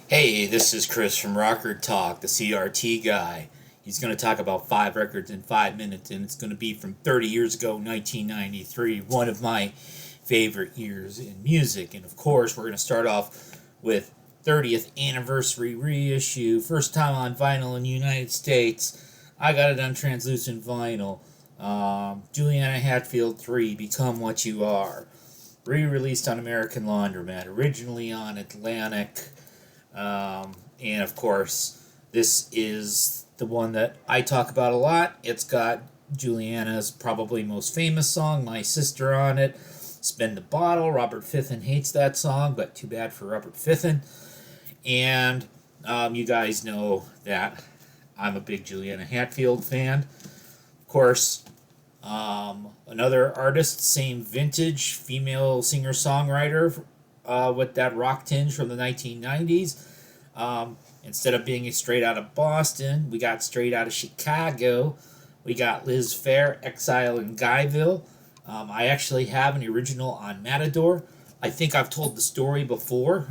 Hey, this is Chris from Rekkid Talk, the CRT guy. He's going to talk about 5 records in 5 minutes, and it's going to be from 30 years ago, 1993, one of my favorite years in music. And of course, we're going to start off with 30th anniversary reissue, first time on vinyl in the United States. I got it on translucent vinyl. Juliana Hatfield 3, Become What You Are. Re-released on American Laundromat, originally on Atlantic. And of course, this is the one that I talk about a lot. It's got Juliana's probably most famous song, My Sister, on it. Spin the Bottle. Robert Fithin hates that song, but too bad for Robert Fithin. And you guys know that I'm a big Juliana Hatfield fan. Of course, another artist, same vintage, female singer-songwriter with that rock tinge from the 1990s. Instead of being straight out of Boston, we got straight out of Chicago. We got Liz Phair, Exile in Guyville. I actually have an original on Matador. I think I've told the story before.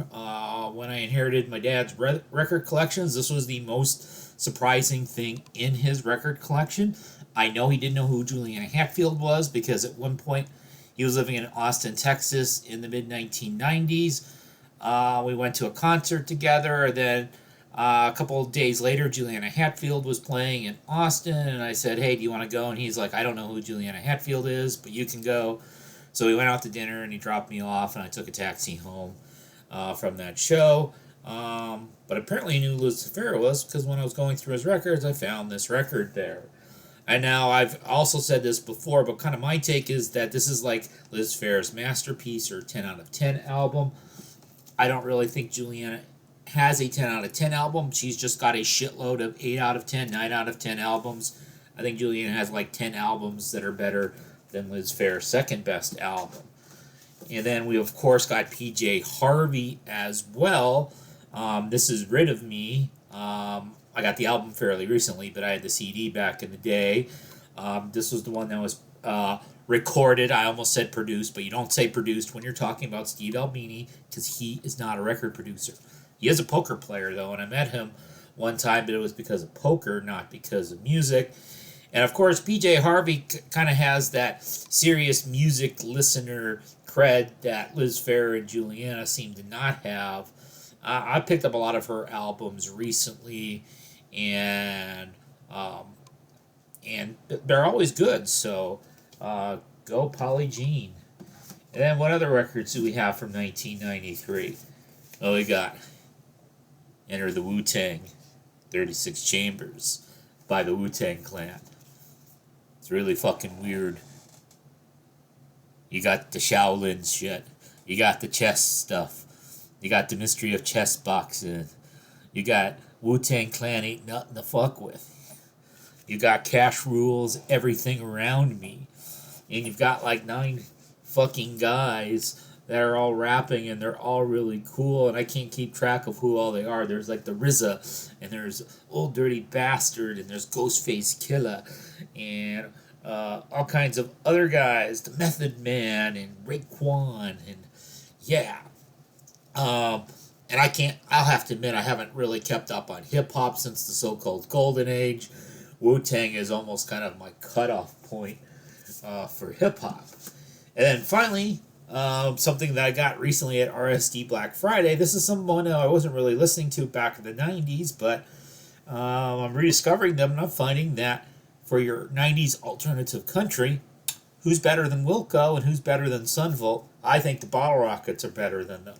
When I inherited my dad's record collections, this was the most surprising thing in his record collection. I know he didn't know who Juliana Hatfield was because at one point he was living in Austin, Texas in the mid 1990s. We went to a concert together. Then a couple of days later, Juliana Hatfield was playing in Austin, and I said, "Hey, do you want to go?" And he's like, "I don't know who Juliana Hatfield is, but you can go." So we went out to dinner, and he dropped me off, and I took a taxi home from that show. But apparently, he knew who Liz Phair was because when I was going through his records, I found this record there. And now I've also said this before, but kind of my take is that this is like Liz Phair's masterpiece or 10 out of 10 album. I don't really think Juliana has a 10 out of 10 album. She's just got a shitload of 8 out of 10, 9 out of 10 albums. I think Juliana has like 10 albums that are better than Liz Phair's second best album. And then we, of course, got PJ Harvey as well. This is Rid of Me. I got the album fairly recently, but I had the CD back in the day. This was the one that was recorded. I almost said produced, but you don't say produced when you're talking about Steve Albini because he is not a record producer. He is a poker player, though, and I met him one time, but it was because of poker, not because of music. And of course, PJ Harvey kind of has that serious music listener cred that Liz Phair and Juliana seem to not have. I picked up a lot of her albums recently, and they're always good. So go Polly Jean. And then what other records do we have from 1993? Oh, we got Enter the Wu-Tang, 36 Chambers by the WuTang Clan. It's really fucking weird. You got the Shaolin shit. You got the chess stuff. You got the mystery of chess boxing. You got WuTang Clan ain't nothing to fuck with. You got Cash Rules, Everything Around Me. And you've got like 9 fucking guys that are all rapping and they're all really cool and I can't keep track of who all they are. There's like the RZA and there's Old Dirty Bastard and there's Ghostface Killer and all kinds of other guys, the Method Man and Raekwon and yeah. And I'll have to admit I haven't really kept up on hip hop since the so-called golden age. Wu-Tang is almost kind of my cutoff point for hip hop. And then finally, something that I got recently at RSD Black Friday. This is someone I wasn't really listening to back in the 90s, but I'm rediscovering them and I'm finding that for your 90s alternative country, who's better than Wilco and who's better than Sunvolt? I think the Bottle Rockets are better than them.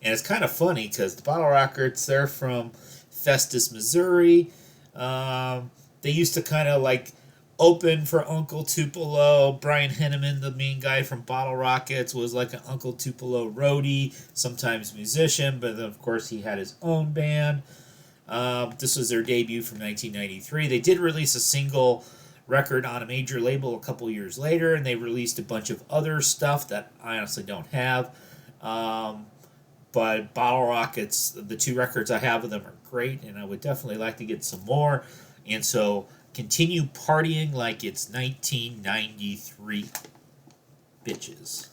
And it's kind of funny because the Bottle Rockets, they're from Festus, Missouri. They used to kind of like open for Uncle Tupelo. Brian Henneman, the main guy from Bottle Rockets, was like an Uncle Tupelo roadie, sometimes musician, but then of course he had his own band. This was their debut from 1993. They did release a single record on a major label a couple years later, and they released a bunch of other stuff that I honestly don't have. But Bottle Rockets, the 2 records I have of them are great, and I would definitely like to get some more. And so continue partying like it's 1993, bitches.